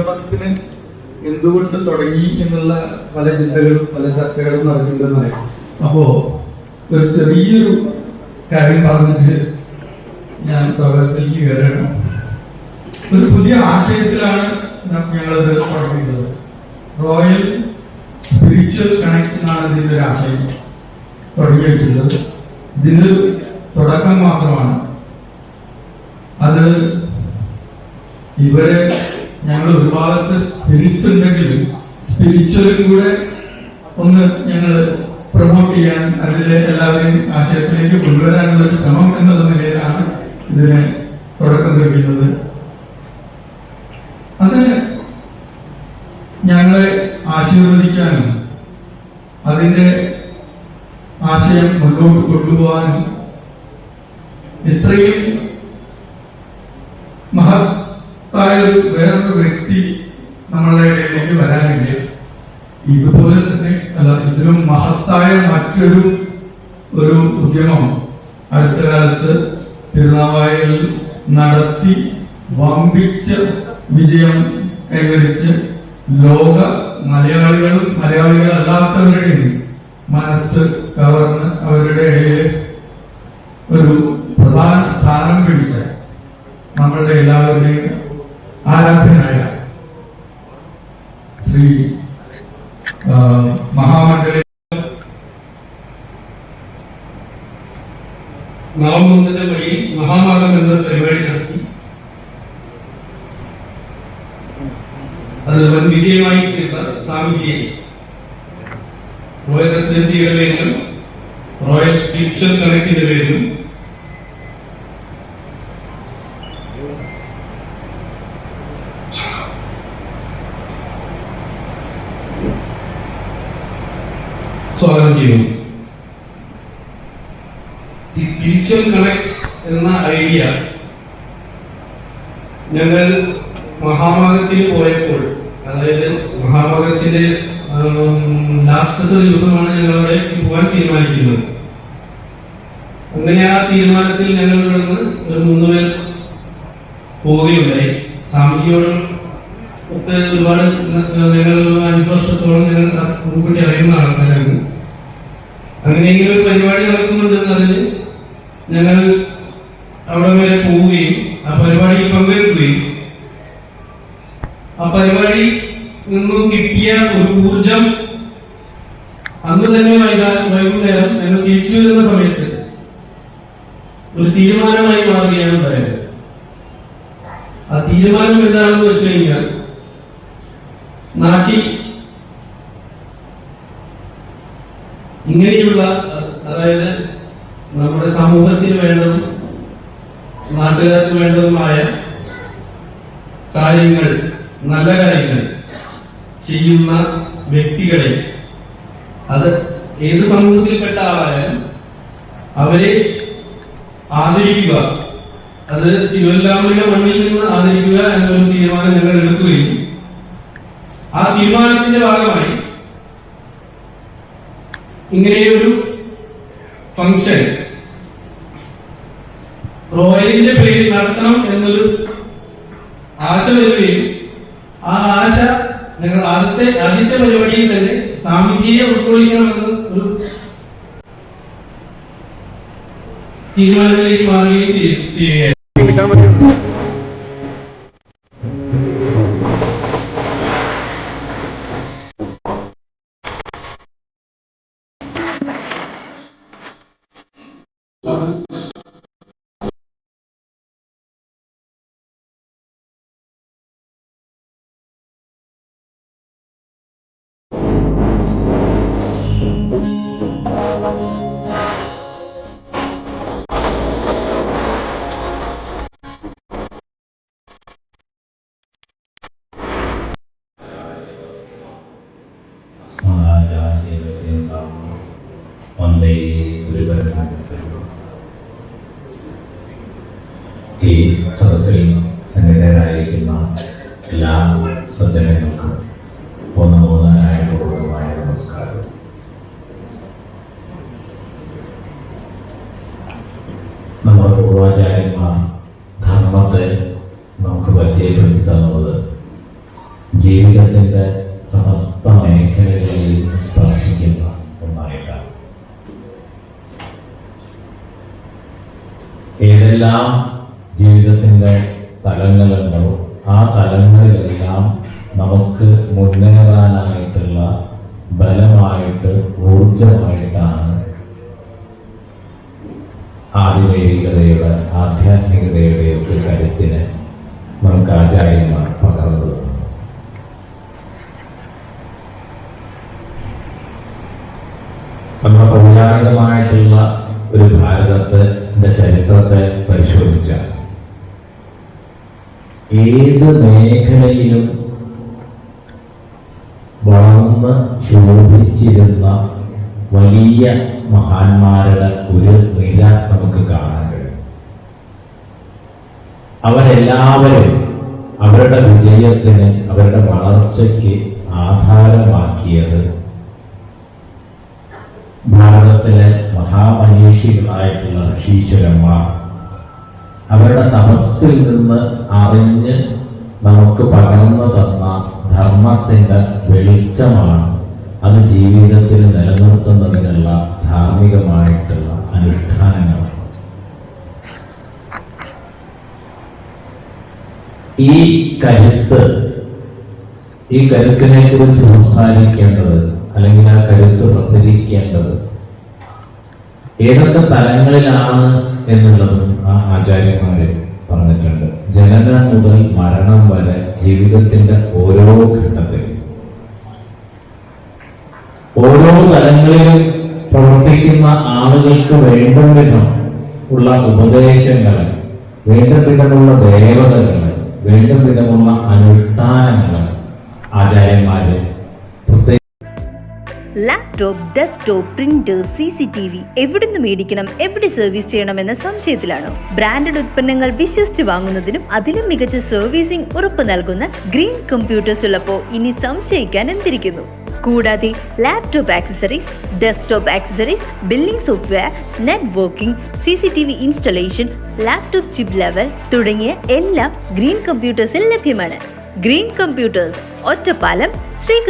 സംഗമത്തിന് എന്തുകൊണ്ട് തുടങ്ങി എന്നുള്ള പല ചിന്തകളും പല ചർച്ചകളും നടക്കുന്നുണ്ടെന്ന് അറിയാം. അപ്പോ ഒരു ചെറിയൊരു കാര്യം പറഞ്ഞിട്ട് ഞാൻ സ്വാഗതത്തിലേക്ക് കയറണം. ഒരു പുതിയ ആശയത്തിലാണ് ഞങ്ങളത് തുടങ്ങിയത്. റോയൽ സ്പിരിച്വൽ കണക്ട് എന്നാണ് ഇതിൻ്റെ ഒരു ആശയം തുടങ്ങി വെച്ചത്. ഇതിന് തുടക്കം മാത്രമാണ്. അത് ഇവരെ ഞങ്ങൾ ഒരു ഭാഗത്ത് സ്പിരിറ്റ്സ് ഉണ്ടെങ്കിലും സ്പിരിച്വലും കൂടെ ഒന്ന് ഞങ്ങൾ പ്രൊമോട്ട് ചെയ്യാൻ, അതിലെ എല്ലാവരെയും ആശയത്തിലേക്ക് കൊണ്ടുവരാനുള്ള ഒരു ശ്രമം എന്നുള്ള നിലയിലാണ് ഇതിന് തുടക്കം കുറിക്കുന്നത്. അതിന് ഞങ്ങളെ ആശീർവദിക്കാനും അതിൻ്റെ ആശയം മുന്നോട്ട് കൊണ്ടുപോകാനും ഇത്രയും മഹത്തായ വേറൊരു വ്യക്തി നമ്മളുടെ ഇടയിലേക്ക് വരാനില്ല. ഇതുപോലെ തന്നെ ഇതിലും മഹത്തായ മറ്റൊരു ഉദ്യമം അടുത്ത കാലത്ത് തിരുനാവായയിൽ നടത്തി വമ്പിച്ച വിജയം കൈവരിച്ച് ലോക മലയാളികളും മലയാളികളല്ലാത്തവരുടെയും മനസ്സ് കവർന്ന് അവരുടെ ഇടയിൽ ഒരു പ്രധാന സ്ഥാനം പിടിച്ച നമ്മളുടെ എല്ലാവരുടെയും ആരാധ്യനായ ശ്രീ മഹാമണ്ഡലി നവംബർ 1 വഴി മഹാമാഗം എന്ന പരിപാടി നടത്തി. അത് വൻ വിജയമായി തീർത്ത സ്വാമിജിയെ റോയൽ റെസിഡൻസിയുടെ പേരിലും റോയൽ സ്പിരിച്വൽ കണക്റ്റിന്റെ പേരിലും സ്വാഗതം ചെയ്യുന്നു. ഈ സ്പിരിച്വൽ കണക്ട് എന്ന ഐഡിയ ഞങ്ങൾ മഹാമാഗത്തിൽ പോയപ്പോൾ, അതായത് മഹാമാഗത്തിന്റെ ലാസ്റ്റത്തെ ദിവസമാണ് ഞങ്ങളവിടെ പോകാൻ തീരുമാനിക്കുന്നത്. അങ്ങനെ ആ തീരുമാനത്തിൽ ഞങ്ങൾ ഇവിടുന്ന് ഒരു 3 പേർ പോവുകയുണ്ടായി. സ്വാമിജിയോട് ഒക്കെ ഒരുപാട് ഞങ്ങൾ 5 വർഷത്തോളം ഞങ്ങൾ മുൻകൂട്ടി അറിയുന്ന ആൾക്കാരാണ്. അങ്ങനെയെങ്കിലും ഒരു പരിപാടി നടക്കുന്നുണ്ടെന്നതിന് ഞങ്ങൾ അവിടെ വരെ പോവുകയും ആ പരിപാടിയിൽ പങ്കെടുക്കുകയും ആ പരിപാടി നിന്നും കിട്ടിയ ഒരു ഊർജം അന്ന് തന്നെ വൈകുന്നേരം ഞങ്ങൾ തിരിച്ചു വരുന്ന സമയത്ത് ഒരു തീരുമാനമായി മാറുകയാണ് ഉണ്ടായത്. ആ തീരുമാനം എന്താണെന്ന് വെച്ച് കഴിഞ്ഞാൽ, നാട്ടിൽ ഇങ്ങനെയുള്ള, അതായത് നമ്മുടെ സമൂഹത്തിന് വേണ്ടതും നാട്ടുകാർക്ക് വേണ്ടതുമായ കാര്യങ്ങൾ, നല്ല കാര്യങ്ങൾ ചെയ്യുന്ന വ്യക്തികളെ, അത് ഏത് സമൂഹത്തിൽപ്പെട്ട ആളായാലും അവരെ ആദരിക്കുക, അത് തിരുവല്ലാമലയുടെ മണ്ണിൽ നിന്ന് ആദരിക്കുക എന്നൊരു തീരുമാനം ഞങ്ങൾ എടുക്കുകയും ആ തീരുമാനത്തിന്റെ ഭാഗമായി ഇങ്ങനെയൊരു ഫംഗ്ഷൻ റോയലിന്റെ പേരിൽ നടത്തണം എന്നൊരു ആശ വരികയും ആ ആശ ഞങ്ങൾ ആദ്യത്തെ പരിപാടിയിൽ തന്നെ സ്വാമിജിയെ ഉൾക്കൊള്ളിക്കണമെന്ന് ഒരു തീരുമാനത്തിലേക്ക് മാറുകയും ചെയ്യുകയായിരുന്നു. ഈ സദസ്സിൽ സന്നിധരായിരിക്കുന്ന എല്ലാ സജ്ജനങ്ങൾക്കും പൂർണ്ണമായ നമസ്കാരം. നമ്മുടെ പൂർവാചാര്യന്മാർ ധർമ്മത്തെ നമുക്ക് പരിചയപ്പെടുത്തി തന്നത് ജീവിതത്തിൻ്റെ സമസ്ത മേഖലകളെയും സ്പർശിക്കുന്ന ഒന്നായിട്ടാണ്. ഏതെല്ലാം ജീവിതത്തിൻ്റെ തലങ്ങളുണ്ടോ ആ തലങ്ങളിലെല്ലാം നമുക്ക് മുന്നേറാനായിട്ടുള്ള ബലമായിട്ട് ഊർജമായിട്ടാണ് ആധിദൈവികതയുടെ ആധ്യാത്മികതയുടെ ഒക്കെ കരുത്തിന് നമുക്ക് ആചാര്യന്മാർ പകർന്നു തന്നു. നമ്മുടെ പൗരാണികമായിട്ടുള്ള ഒരു ഭാരതത്തിന്റെ ചരിത്രത്തെ പരിശോധിച്ചാൽ ഏത് മേഖലയിലും വളർന്ന് ശോഭിച്ചിരുന്ന വലിയ മഹാന്മാരുടെ ഒരു നിര നമുക്ക് കാണാൻ കഴിയും. അവരെല്ലാവരും അവരുടെ വിജയത്തിന്, അവരുടെ വളർച്ചയ്ക്ക് ആധാരമാക്കിയത് ഭാരതത്തിലെ മഹാമനീഷികളായിട്ടുള്ള ഋഷീശ്വരന്മാർ അവരുടെ തപസ്സിൽ നിന്ന് അറിഞ്ഞ് നമുക്ക് പകർന്നു തന്ന ധർമ്മത്തിൻ്റെ വെളിച്ചമാണ്. അത് ജീവിതത്തിൽ നിലനിർത്തുന്നതിനുള്ള ധാർമ്മികമായിട്ടുള്ള അനുഷ്ഠാനങ്ങളാണ്. ഈ കരുത്തിനെ കുറിച്ച് സംസാരിക്കേണ്ടത് അല്ലെങ്കിൽ ആ കരുത്ത് പ്രസരിക്കേണ്ടത് ഏതൊക്കെ തലങ്ങളിലാണ് എന്നുള്ളതും ആ ആചാര്യന്മാര് പറഞ്ഞിട്ടുണ്ട്. ജനനം മുതൽ മരണം വരെ ജീവിതത്തിന്റെ ഓരോ ഘട്ടത്തിൽ ഓരോ തലങ്ങളിലും പ്രവർത്തിക്കുന്ന ആളുകൾക്ക് വേണ്ടും വിധം ഉള്ള ഉപദേശങ്ങള്, വേണ്ടും വിധമുള്ള ദേവതകള്, വേണ്ടും വിധമുള്ള അനുഷ്ഠാനങ്ങള് ആചാര്യന്മാര് ലാപ്ടോപ്പ്, ഡെസ്ക്ടോപ്പ്, പ്രിന്റർ, CCTV എവിടുന്ന് മേടിക്കണം, എവിടെ സർവീസ് ചെയ്യണമെന്ന സംശയത്തിലാണോ? ബ്രാൻഡഡ് ഉൽപ്പന്നങ്ങൾ വിശ്വസിച്ച് വാങ്ങുന്നതിനും അതിലും മികച്ച സർവീസിംഗ് ഉറപ്പ് നൽകുന്ന ഗ്രീൻ കമ്പ്യൂട്ടേഴ്സ് ഉള്ളപ്പോൾ ഇനി സംശയിക്കാൻ എന്തിരിക്കുന്നു? കൂടാതെ laptop accessories, desktop accessories, billing software, networking, CCTV installation, laptop chip level തുടങ്ങിയ എല്ലാം ഗ്രീൻ കമ്പ്യൂട്ടേഴ്സിൽ ലഭ്യമാണ്. Green computers, Ottapalam, Sreekrishna